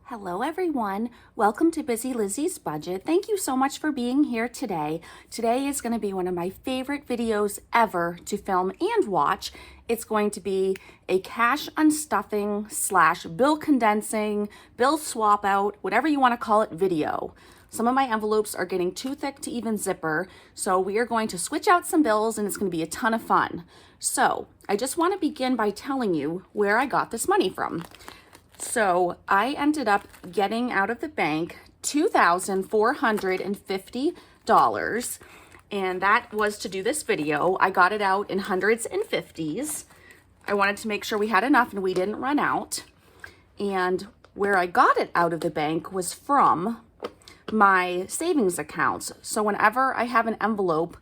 Hello everyone, welcome to Busy Lizzy's Budget. Thank you so much for being here today. Today is going to be one of my favorite videos ever to film and watch. It's going to be a cash unstuffing / bill condensing, bill swap out, whatever you want to call it video. Some of my envelopes are getting too thick to even zipper, so we are going to switch out some bills and it's going to be a ton of fun. So I just want to begin by telling you where I got this money from. So I ended up getting out of the bank $2,450, and that was to do this video. I got it out in hundreds and fifties. I wanted to make sure we had enough and we didn't run out. And where I got it out of the bank was from my savings accounts. So whenever I have an envelope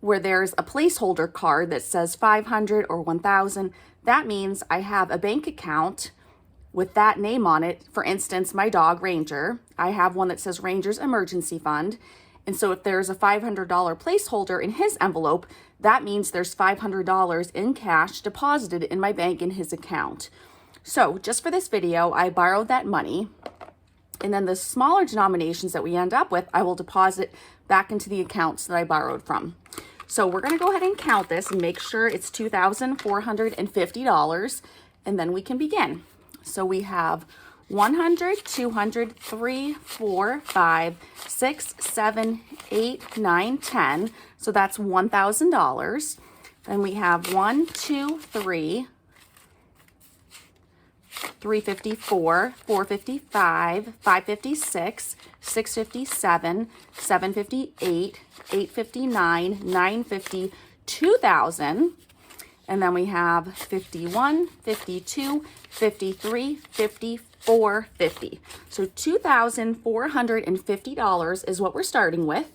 where there's a placeholder card that says 500 or 1,000, that means I have a bank account with that name on it. For instance, my dog Ranger, I have one that says Ranger's Emergency Fund. And so if there's a $500 placeholder in his envelope, that means there's $500 in cash deposited in my bank in his account. So just for this video, I borrowed that money. And then the smaller denominations that we end up with, I will deposit back into the accounts that I borrowed from. So we're going to go ahead and count this and make sure it's $2,450, and then we can begin. So we have 100, 200, 3, 4, 5, 6, 7, 8, 9, 10. So that's $1,000. Then we have 1, 2, 3, 354, 455, 556, 657, 758, 859, 950, 2,000. And then we have 51, 52, 53, 54, 50. So $2,450 is what we're starting with.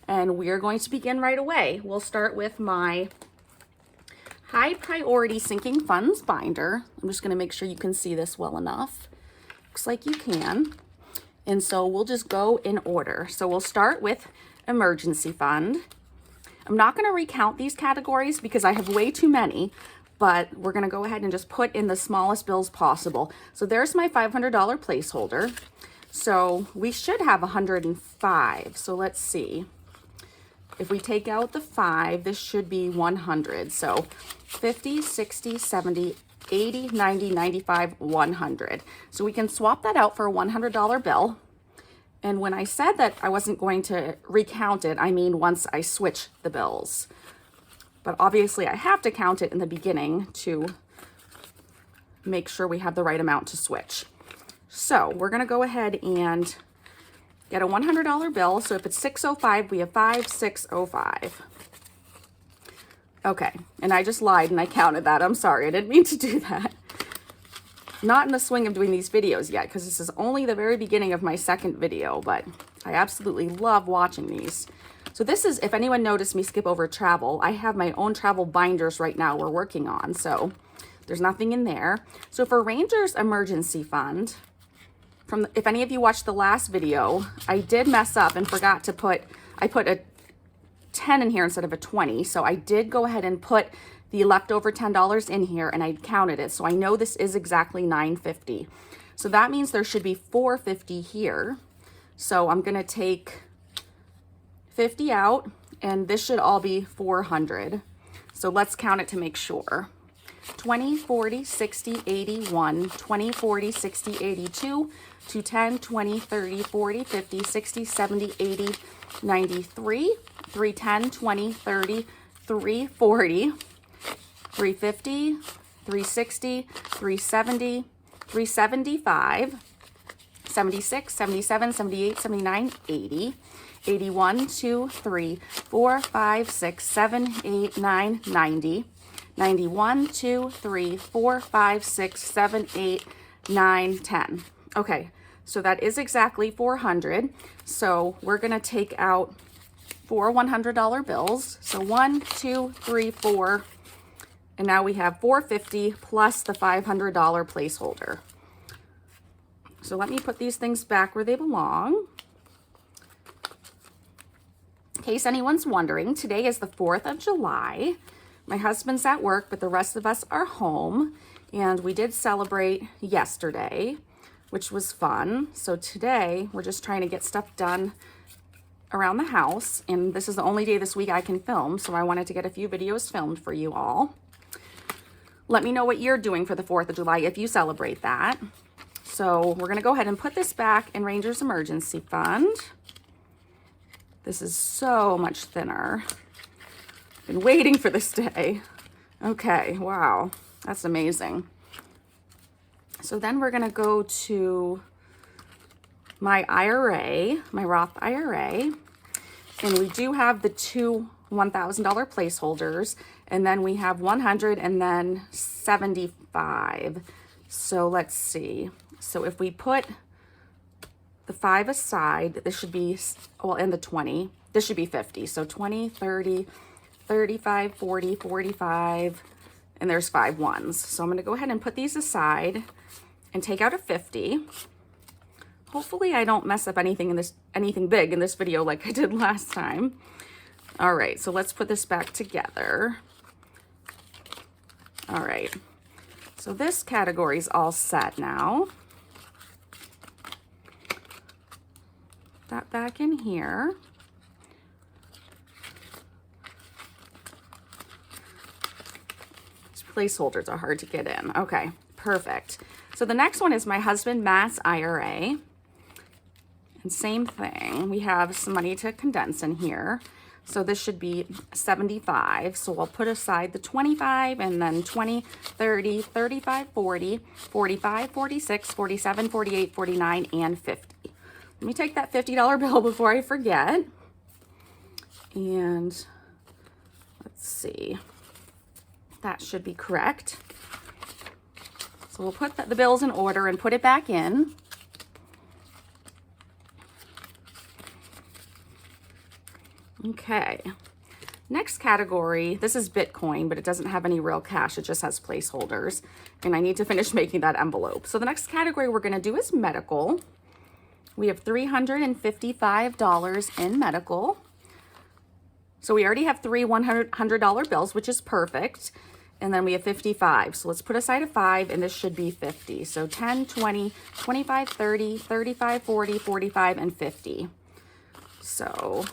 And we are going to begin right away. We'll start with my high priority sinking funds binder. I'm just going to make sure you can see this well enough. Looks like you can. And so we'll just go in order. So we'll start with emergency fund. I'm not going to recount these categories because I have way too many, but we're going to go ahead and just put in the smallest bills possible. So there's my $500 placeholder. So we should have 105. So let's see. If we take out the 5, this should be 100. So 50, 60, 70, 80, 90, 95, 100. So we can swap that out for a $100 bill. And when I said that I wasn't going to recount it, I mean once I switch the bills. But obviously I have to count it in the beginning to make sure we have the right amount to switch. So we're going to go ahead and get a $100 bill. So if it's 605, we have 5605. Okay, and I just lied and I counted that. I'm sorry, I didn't mean to do that. Not in the swing of doing these videos yet, because this is only the very beginning of my second video, but I absolutely love watching these. So this is, if anyone noticed me skip over travel, I have my own travel binders right now we're working on, so there's nothing in there. So for Ranger's Emergency Fund, if any of you watched the last video, I did mess up and forgot to I put a 10 in here instead of a 20, so I did go ahead and put the leftover $10 in here and I counted it. So I know this is exactly $950. So that means there should be $450 here. So I'm going to take 50 out and this should all be $400. So let's count it to make sure. 20, 40, 60, 81, 20, 40, 60, 82, 210, 20, 30, 40, 50, 60, 70, 80, 93, 310, 20, 30, 340, 350, 360, 370, 375, 76, 77, 78, 79, 80, 81, 2, 3, 4, 5, 6, 7, 8, 9, 90, 91, 2, 3, 4, 5, 6, 7, 8, 9, 10. Okay, so that is exactly 400. So we're going to take out 4 $100 bills. So 1, 2, 3, 4. And now we have $450 plus the $500 placeholder. So let me put these things back where they belong. In case anyone's wondering, today is the 4th of July. My husband's at work, but the rest of us are home. And we did celebrate yesterday. which was fun. So today we're just trying to get stuff done around the house, and this is the only day this week I can film, so I wanted to get a few videos filmed for you all. Let me know what you're doing for the 4th of July if you celebrate that. So we're gonna go ahead and put this back in Ranger's Emergency Fund. This is so much thinner. Been waiting for this day. Okay, wow, that's amazing. So then we're gonna go to my IRA, my Roth IRA, and we do have the two $1,000 placeholders, and then we have 100 and then 75. So let's see. So if we put the 5 aside, this should be, well, and the 20, this should be 50. So 20, 30, 35, 40, 45, and there's 5 ones. So I'm gonna go ahead and put these aside and take out a 50. Hopefully I don't mess up anything big in this video like I did last time. All right, so let's put this back together. All right, so this category is all set now. That back in here. These placeholders are hard to get in. Okay, perfect. So the next one is my husband Matt's IRA. And same thing, we have some money to condense in here. So this should be 75. So I'll put aside the 25 and then 20, 30, 35, 40, 45, 46, 47, 48, 49, and 50. Let me take that $50 bill before I forget. And let's see, that should be correct. So we'll put the bills in order and put it back in. Okay, next category, this is Bitcoin, but it doesn't have any real cash, it just has placeholders, and I need to finish making that envelope. So the next category we're gonna do is medical. We have $355 in medical. So we already have 3 $100 bills, which is perfect. And then we have 55. So let's put aside a 5, and this should be 50. So 10, 20, 25, 30, 35, 40, 45, and 50. So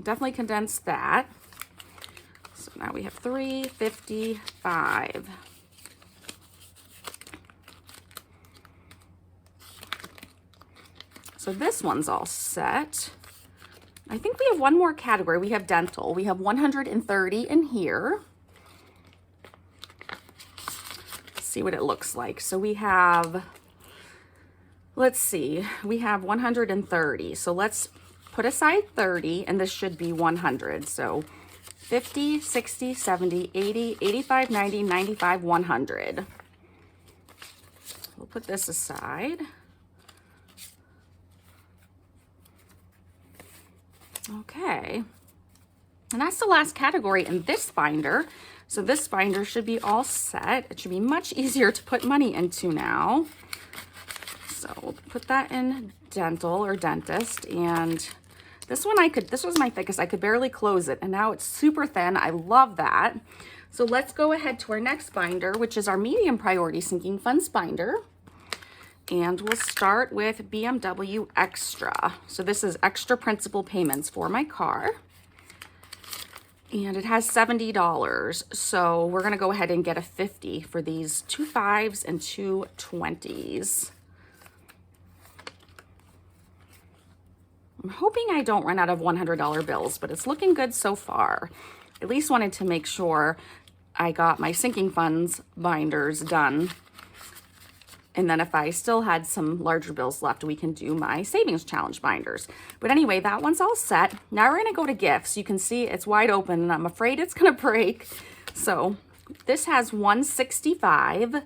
definitely condense that. So now we have 355. So this one's all set. I think we have one more category. We have dental. We have 130 in here. Let's see what it looks like. So we have, let's see, we have 130. So let's put aside 30, and this should be 100. So 50, 60, 70, 80, 85, 90, 95, 100. We'll put this aside. Okay, and that's the last category in this binder. So this binder should be all set. It should be much easier to put money into now. So we'll put that in dental or dentist, and this one this was my thickest. I could barely close it, and now it's super thin. I love that. So let's go ahead to our next binder, which is our medium priority sinking funds binder. And we'll start with BMW Extra. So this is extra principal payments for my car. And it has $70. So we're gonna go ahead and get a 50 for these 2 5s and 2 20s. I'm hoping I don't run out of $100 bills, but it's looking good so far. At least wanted to make sure I got my sinking funds binders done. And then if I still had some larger bills left, we can do my savings challenge binders. But anyway, that one's all set. Now we're gonna go to gifts. You can see it's wide open, and I'm afraid it's gonna break. So this has 165.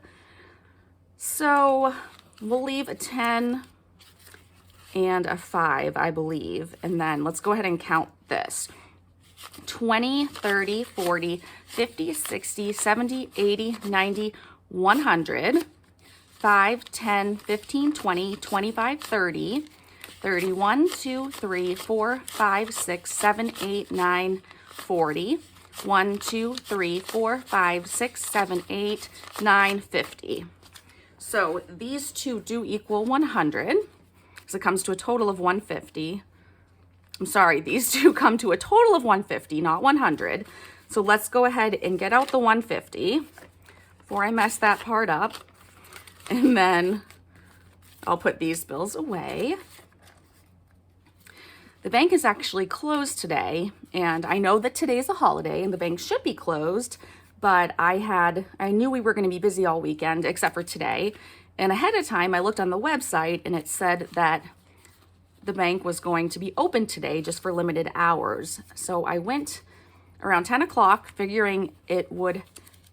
So we'll leave a 10 and a 5, I believe. And then let's go ahead and count this. 20, 30, 40, 50, 60, 70, 80, 90, 100. 5, 10, 15, 20, 25, 30, 31, 2, 3, 4, 5, 6, 7, 8, 9, 40, 1, 2, 3, 4, 5, 6, 7, 8, 9, 50. So these two do equal 100. So it comes to a total of 150. I'm sorry, these two come to a total of 150, not 100. So let's go ahead and get out the 150 before I mess that part up. And then I'll put these bills away. The bank is actually closed today, and I know that today is a holiday and the bank should be closed, but I knew we were going to be busy all weekend except for today. And ahead of time, I looked on the website and it said that the bank was going to be open today just for limited hours. So I went around 10 o'clock figuring it would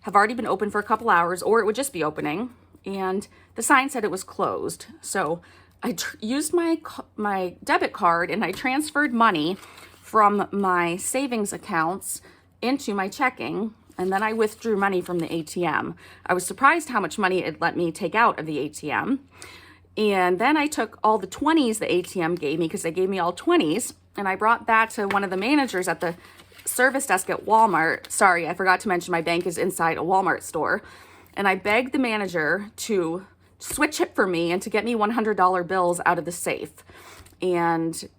have already been open for a couple hours or it would just be opening. And the sign said it was closed. So I used my debit card and I transferred money from my savings accounts into my checking, and then I withdrew money from the ATM. I was surprised how much money it let me take out of the ATM. And then I took all the 20s the ATM gave me, because they gave me all 20s, and I brought that to one of the managers at the service desk at Walmart. Sorry, I forgot to mention my bank is inside a Walmart store. And I begged the manager to switch it for me and to get me $100 bills out of the safe. And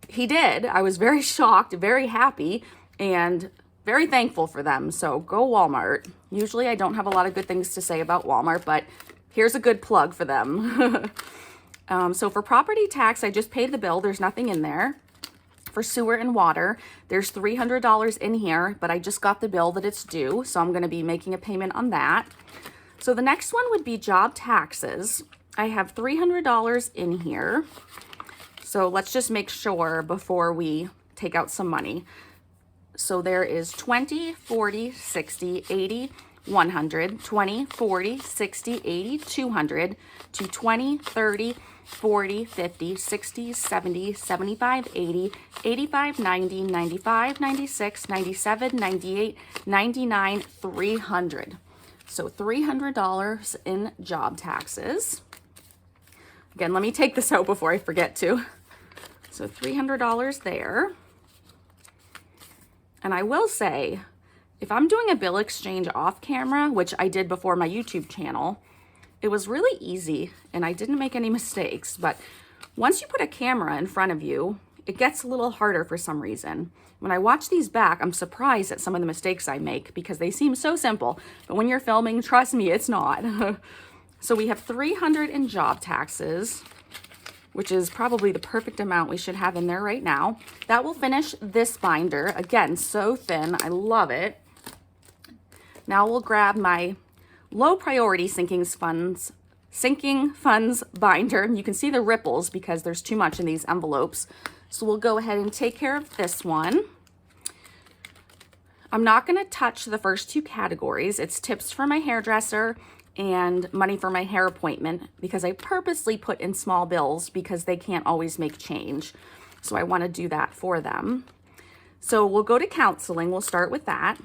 he did. I was very shocked, very happy, and very thankful for them. So go Walmart. Usually I don't have a lot of good things to say about Walmart, but here's a good plug for them. So for property tax, I just paid the bill. There's nothing in there. For sewer and water, there's $300 in here, but I just got the bill that it's due, so I'm going to be making a payment on that. So the next one would be job taxes. I have $300 in here. So let's just make sure before we take out some money. So there is 20, 40, 60, 80, 100, 20, 40, 60, 80, 200, to 20, 30, 40, 50, 60, 70, 75, 80, 85, 90, 95, 96, 97, 98, 99, 300. So $300 in job taxes. Again, let me take this out before I forget to. So $300 there. And I will say, if I'm doing a bill exchange off camera, which I did before my YouTube channel, it was really easy and I didn't make any mistakes. But once you put a camera in front of you, it gets a little harder for some reason. When I watch these back, I'm surprised at some of the mistakes I make because they seem so simple. But when you're filming, trust me, it's not. So we have 300 in job taxes, which is probably the perfect amount we should have in there right now. That will finish this binder. Again, so thin. I love it. Now we'll grab my low priority sinking funds binder. You can see the ripples because there's too much in these envelopes. So we'll go ahead and take care of this one. I'm not going to touch the first two categories. It's tips for my hairdresser and money for my hair appointment, because I purposely put in small bills because they can't always make change. So I want to do that for them. So we'll go to counseling. We'll start with that.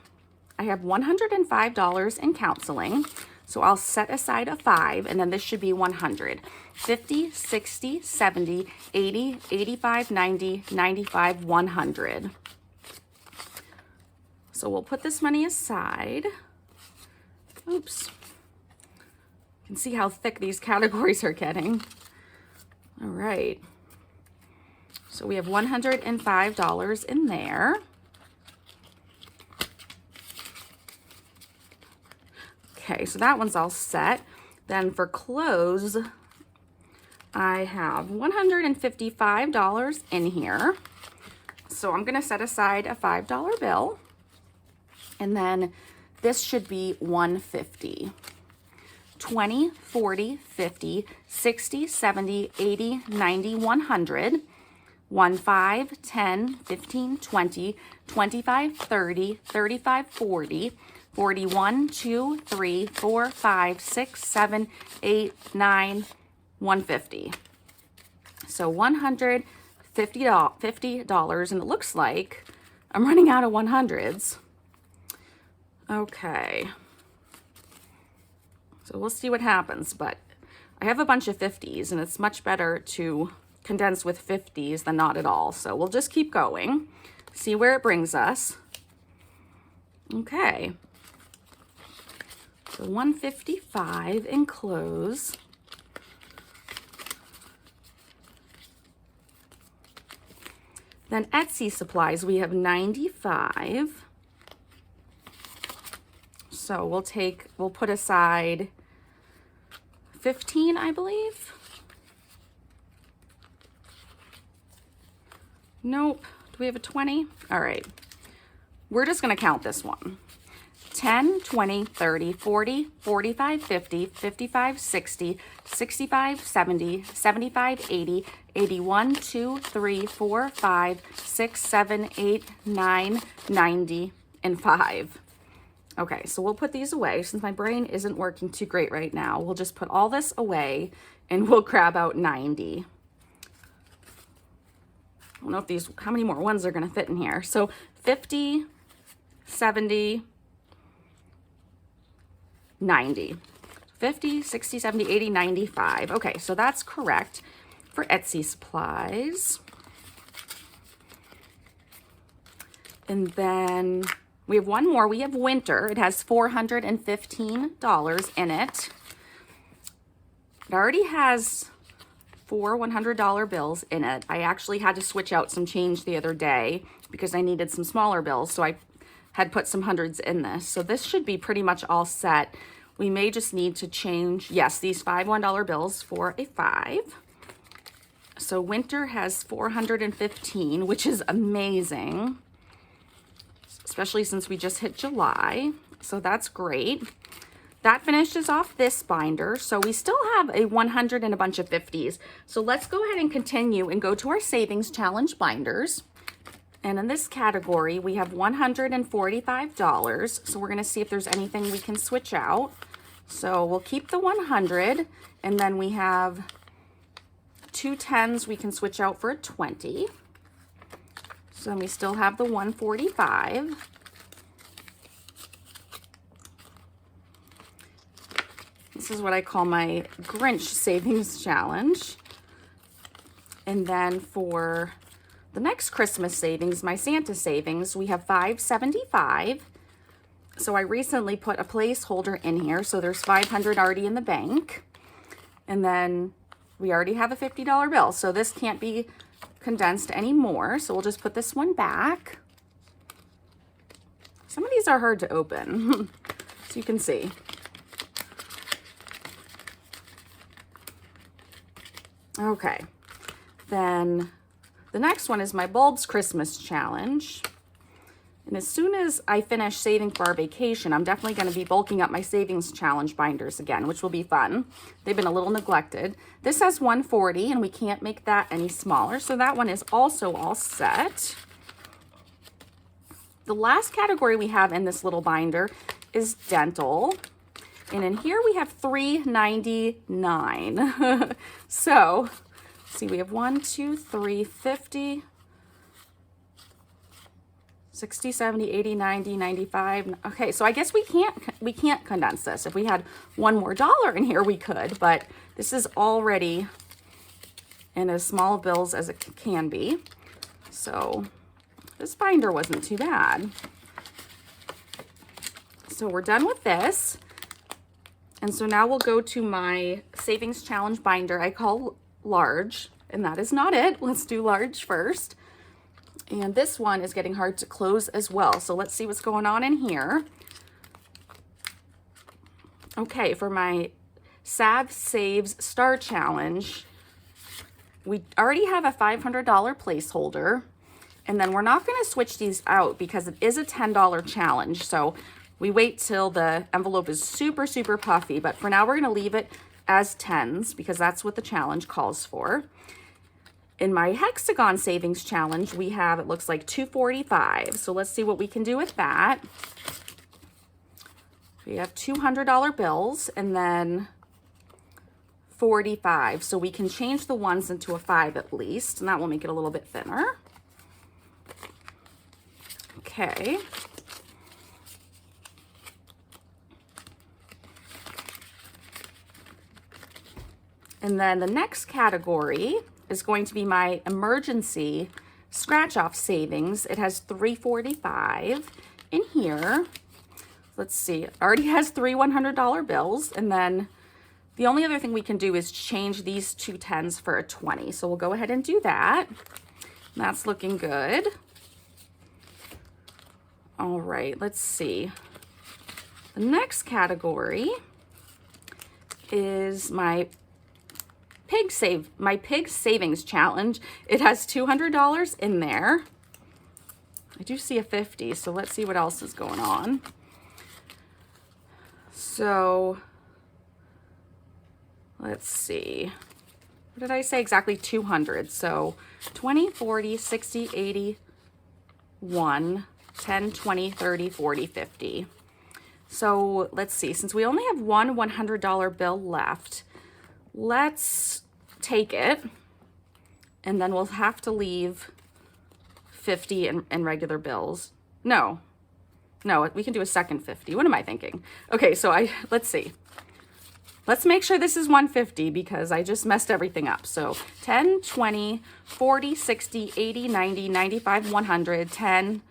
I have $105 in counseling. So I'll set aside a 5, and then this should be 100. 50, 60, 70, 80, 85, 90, 95, 100. So we'll put this money aside. Oops. You can see how thick these categories are getting. All right. So we have $105 in there. Okay, so that one's all set. Then for clothes, I have $155 in here. So I'm gonna set aside a $5 bill. And then this should be $150. 20, 40, 50, 60, 70, 80, 90, 100. 1, 5, 10, 15, 20, 25, 30, 35, 40, 41, 2, 3, 4, 5, 6, 7, 8, 9, 150. So $150, and it looks like I'm running out of 100s. Okay. So we'll see what happens, but I have a bunch of 50s, and it's much better to condense with 50s than not at all. So we'll just keep going, see where it brings us. Okay. So 155 in close. Then Etsy supplies, we have 95. So we'll put aside 15, I believe. Nope. Do we have a 20? All right. We're just going to count this one. 10, 20, 30, 40, 45, 50, 55, 60, 65, 70, 75, 80, 81, 2, 3, 4, 5, 6, 7, 8, 9, 90, and 5. Okay, so we'll put these away. Since my brain isn't working too great right now, we'll just put all this away and we'll grab out 90. I don't know if how many more ones are going to fit in here. So 50, 70, 90. 50, 60, 70, 80, 95. Okay, so that's correct for Etsy supplies. And then we have one more. We have winter. It has $415 in it. It already has 4 $100 bills in it. I actually had to switch out some change the other day because I needed some smaller bills, so I had put some hundreds in this. So this should be pretty much all set. We may just need to change, yes, these 5 $1 bills for a 5. So winter has 415, which is amazing, especially since we just hit July. So that's great. That finishes off this binder. So we still have a 100 and a bunch of 50s. So let's go ahead and continue and go to our savings challenge binders. And in this category, we have $145. So we're going to see if there's anything we can switch out. So we'll keep the 100, and then we have 2 10s we can switch out for a 20. So then we still have the 145. This is what I call my Grinch savings challenge. And then for the next Christmas savings, my Santa savings, we have $575. So I recently put a placeholder in here, so there's $500 already in the bank. And then we already have a $50 bill, so this can't be condensed anymore. So we'll just put this one back. Some of these are hard to open, so you can see. Okay, then the next one is my Bulbs Christmas Challenge. And as soon as I finish saving for our vacation, I'm definitely going to be bulking up my savings challenge binders again, which will be fun. They've been a little neglected. This has 140, and we can't make that any smaller, so that one is also all set. The last category we have in this little binder is dental. And in here we have $3.99. So, let's see, we have 1, 2, 3, 50, 60, 70, 80, 90, 95. Okay, so I guess we can't condense this. If we had one more dollar in here, we could, but this is already in as small bills as it can be. So this binder wasn't too bad. So we're done with this. And so now we'll go to my savings challenge binder I call large, and that is not it. Let's do large first. And this one is getting hard to close as well. So let's see what's going on in here. Okay, for my Sav Saves Star Challenge, we already have a $500 placeholder. And then we're not going to switch these out because it is a $10 challenge. So we wait till the envelope is super, super puffy. But for now, we're going to leave it as 10s because that's what the challenge calls for. In my Hexagon Savings Challenge, we have, it looks like $245. So let's see what we can do with that. We have $200 bills and then 45. So we can change the ones into a 5 at least, and that will make it a little bit thinner. Okay. And then the next category is going to be my emergency scratch off savings. It has $345 in here. let's see, it already has 3 $100 bills, and then the only other thing we can do is change these 2 10s for a 20. So we'll go ahead and do that. That's looking good. All right, let's see. The next category is my pig savings challenge. It has $200 in there. I do see a 50, so let's see what else is going on. So let's see. What did I say? Exactly 200. So 20, 40, 60, 80, 1, 10, 20, 30, 40, 50. So let's see. Since we only have one $100 bill left, let's take it, and then we'll have to leave 50 in regular bills. No, we can do a second 50. What am I thinking? Okay, so let's see. Let's make sure this is 150 because I just messed everything up. So 10, 20, 40, 60, 80, 90, 95, 100, 10,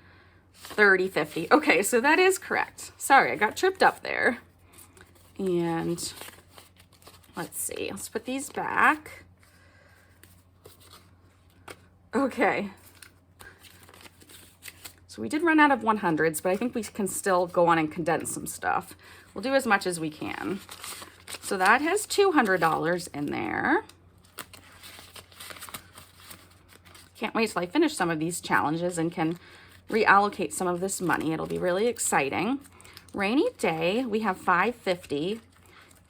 30, 50. Okay, so that is correct. Sorry, I got tripped up there. And let's see. Let's put these back. Okay. So we did run out of 100s, but I think we can still go on and condense some stuff. We'll do as much as we can. So that has $200 in there. Can't wait till I finish some of these challenges and can reallocate some of this money. It'll be really exciting. Rainy day, we have $550,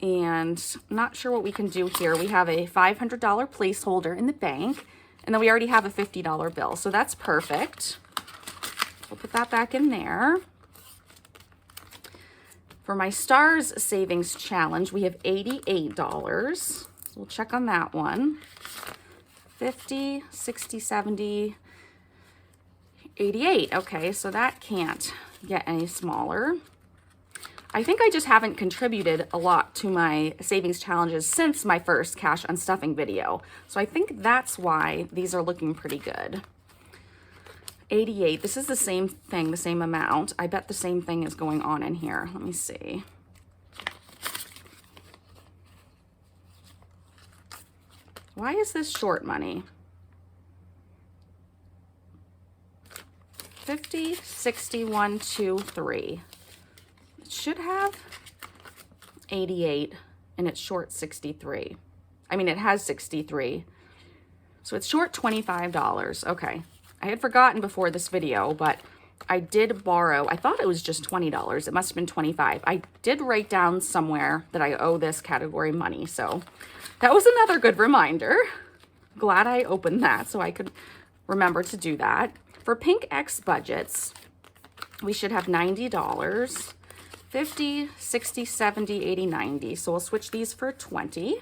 and I'm not sure what we can do here. We have a $500 placeholder in the bank, and then we already have a $50 bill, so that's perfect. We'll put that back in there. For my Stars Savings Challenge, we have $88. So we'll check on that one. 50, 60, 70, 88. Okay, so that can't get any smaller. I think I just haven't contributed a lot to my savings challenges since my first cash unstuffing video. So I think that's why these are looking pretty good. 88, this is the same thing, the same amount. I bet the same thing is going on in here. Let me see. Why is this short money? 50, 60, 1, 2, 3. It should have 88 and it's short 63. I mean, it has 63. So it's short $25. Okay. I had forgotten before this video, but I did borrow, I thought it was just $20. It must have been $25. I did write down somewhere that I owe this category money. So that was another good reminder. Glad I opened that so I could remember to do that. For Pink X budgets, we should have $90, 50, 60, 70, 80, 90. So we'll switch these for 20.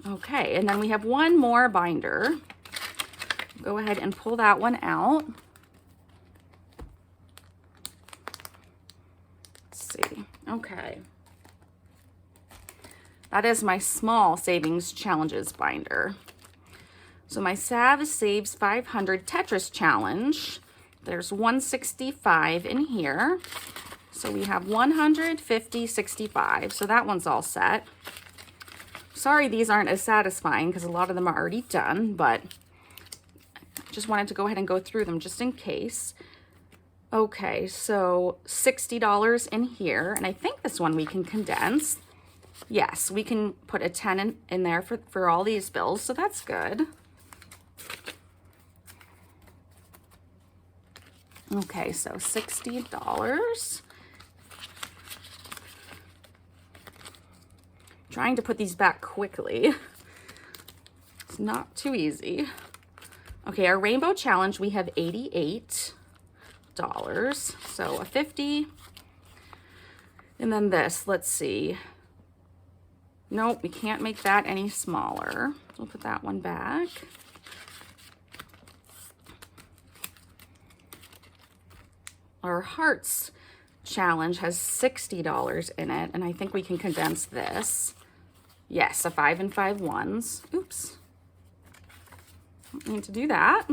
Okay, and then we have one more binder. Go ahead and pull that one out. Let's see. Okay. That is my small savings challenges binder. So my Sav Saves 500 Tetris challenge. There's 165 in here. So we have 100, 50, 65. So that one's all set. Sorry these aren't as satisfying because a lot of them are already done, but just wanted to go ahead and go through them just in case. Okay, so $60 in here, and I think this one we can condense. Yes, we can put a 10 in there for all these bills, so that's good. Okay, so $60. Trying to put these back quickly. It's not too easy. Okay, our rainbow challenge, we have $88. So a 50. And then this, let's see. Nope, we can't make that any smaller. We'll put that one back. Our hearts challenge has $60 in it, and I think we can condense this. Yes, a 5 and 5 ones. Oops. Don't need to do that.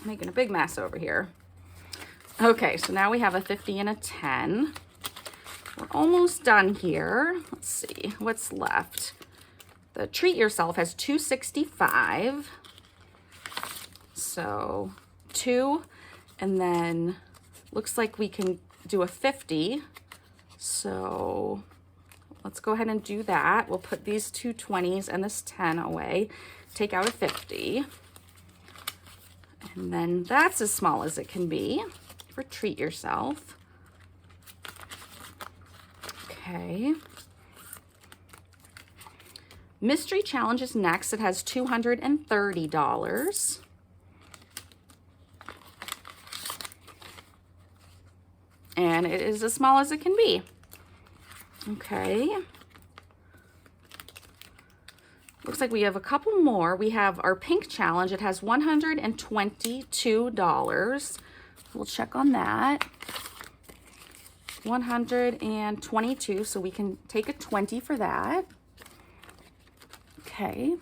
making a big mess over here. Okay, so now we have a 50 and a 10. We're almost done here. Let's see what's left. The Treat Yourself has 265. So 2, and then looks like we can do a 50. So let's go ahead and do that. We'll put these two 20s and this 10 away. Take out a 50. And then that's as small as it can be for Treat Yourself. Okay. Mystery Challenge is next. It has $230. And it is as small as it can be. Okay. Looks like we have a couple more. We have our Pink Challenge. It has $122. We'll check on that. 122, so we can take a 20 for that. Okay.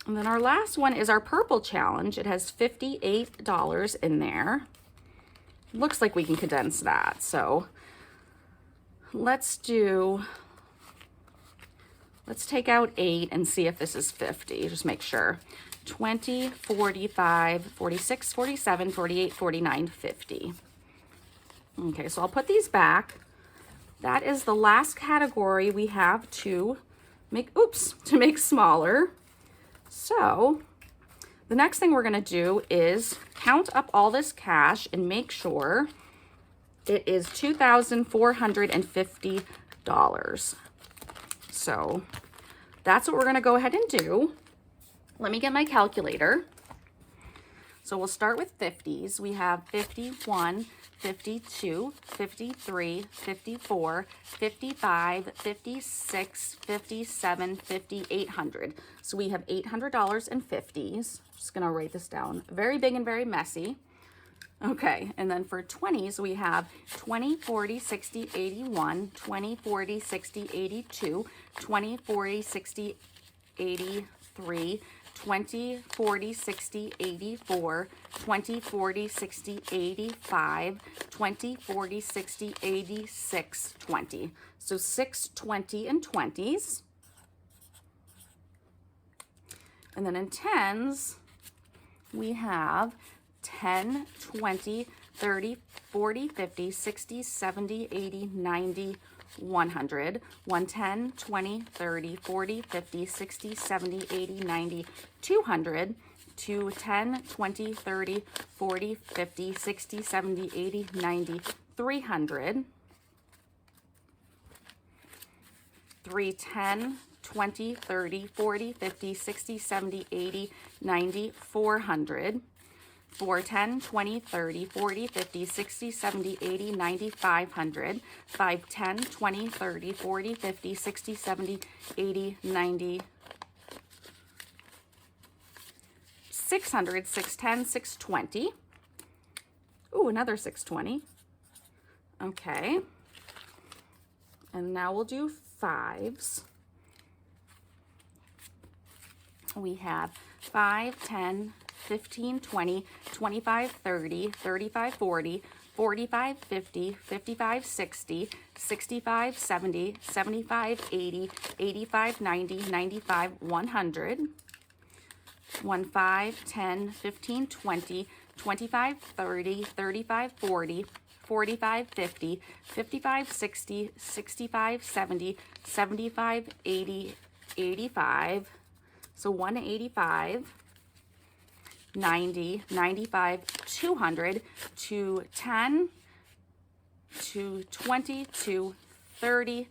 And then our last one is our Purple Challenge. It has $58 in there. Looks like we can condense that. So let's take out 8 and see if this is 50. Just make sure. 20, 45, 46, 47, 48, 49, 50. Okay, so I'll put these back. That is the last category we have to make, to make smaller. So the next thing we're going to do is count up all this cash and make sure it is $2,450. So that's what we're going to go ahead and do. Let me get my calculator. So we'll start with 50s. We have 51, 52, 53, 54, 55, 56, 57, 5800. So we have $800 in 50s. Just gonna write this down. Very big and very messy. Okay, and then for 20s, we have 20, 40, 60, 81, 20, 40, 60, 82, 20, 40, 60, 83, 20, 40, 60, 84, 20, 40, 60, 85, 20, 40, 60, 86, 20. So 6, 20, and 20s. And then in 10s, we have 10, 20, 30, 40, 50, 60, 70, 80, 90, 100, 110, 20, 30, 40, 50, 60, 70, 80, 90, 200, 210, 20, 30, 40, 50, 60, 70, 80, 90, 300, 310, 20, 30, 40, 50, 60, 70, 80, 90, 400, 410, 20, 30, 40, 50, 60, 70, 80, 90, 500, 510, 20, 30, 40, 50, 60, 70, 80, 90, 600, 610, 620. Ooh, another 620. Okay. And now we'll do 5s. We have 5, 10, 15, 20, 25, 30, 35, 40, 45, 50, 55, 60, 65, 70, 75, 80, 85, 90, 95, 100, 15, 10, 15, 20, 25, 30, 35, 40, 45, 50, 55, 60, 65, 70, 75, 80, 85. So 185, 90, 95, 200, 210, 220, 230,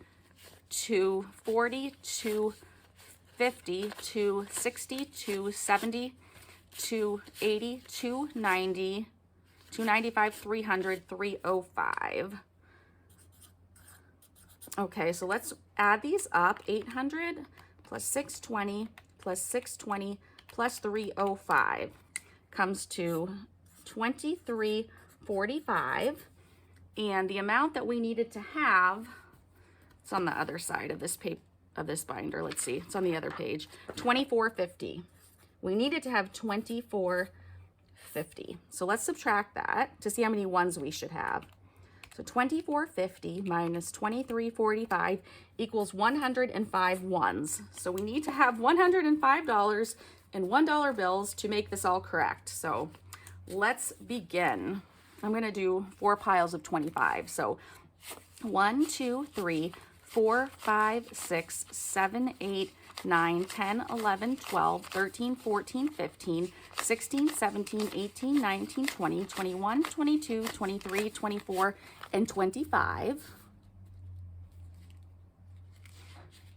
240, 250, 260, 270, 280, 290, 295, 300, 305. Okay, so let's add these up. 800 plus 620 plus 620 plus 305 comes to 2345, and the amount that we needed to have, it's on the other side of this of this binder. Let's see, it's on the other page. $24.50. We needed to have $24.50. So let's subtract that to see how many ones we should have. So $24.50 minus $23.45 equals 105 ones. So we need to have $105 in $1 bills to make this all correct. So let's begin. I'm going to do 4 piles of 25. So 1, 2, 3, 4, 5, 6, 7, 8, 9, 10, 11, 12, 13, 14, 15, 16, 17, 18, 19, 20, 21, 22, 23, 24, and 25.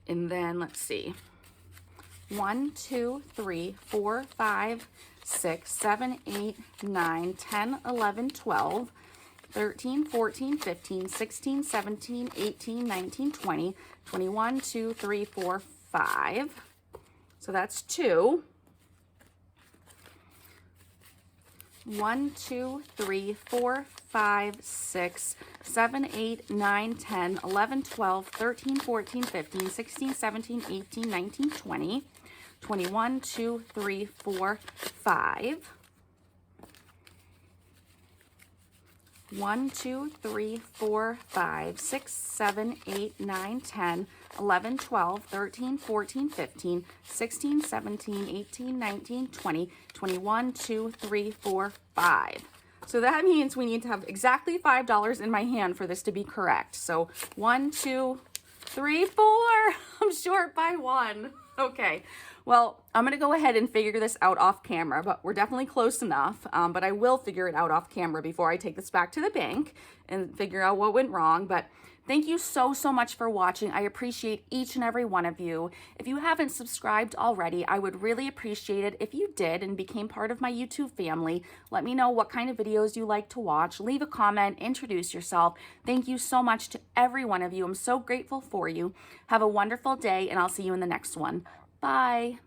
And then let's see. 1, 2, 3, 4, 5, 6, 7, 8, 9, 10, 11, 12, 13, 14, 15, 16, 17, 18, 19, 20, 21, 2, 3, 4, 5. So that's 2. 1, 2, 3, 4, 5, 6, 7, 8, 9, 10, 11, 12, 13, 14, 15, 16, 17, 18, 19, 20, 21, 2, 3, 4, 5. 1, 2, 3, 4, 5, 6, 7, 8, 9, 10, 11, 12, 13, 14, 15, 16, 17, 18, 19, 20, 21, 2, 3, 4, 5. So that means we need to have exactly $5 in my hand for this to be correct. So 1, 2, 3, 4. I'm short by 1. Okay. Well, I'm going to go ahead and figure this out off camera, but we're definitely close enough. But I will figure it out off camera before I take this back to the bank and figure out what went wrong. But thank you so much for watching. I appreciate each and every one of you. If you haven't subscribed already, I would really appreciate it if you did and became part of my YouTube family. Let me know what kind of videos you like to watch. Leave a comment, introduce yourself. Thank you so much to every one of you. I'm so grateful for you. Have a wonderful day, and I'll see you in the next one. Bye.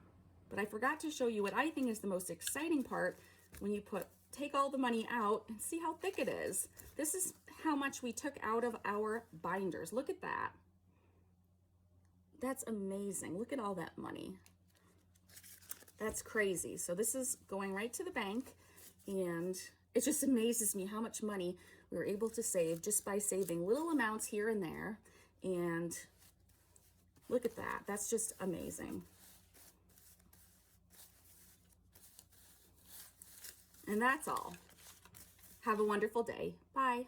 But I forgot to show you what I think is the most exciting part when you take all the money out and see how thick it is. This is how much we took out of our binders. Look at that. That's amazing. Look at all that money. That's crazy. So this is going right to the bank, and it just amazes me how much money we were able to save just by saving little amounts here and there. And look at that. That's just amazing. And that's all. Have a wonderful day. Bye.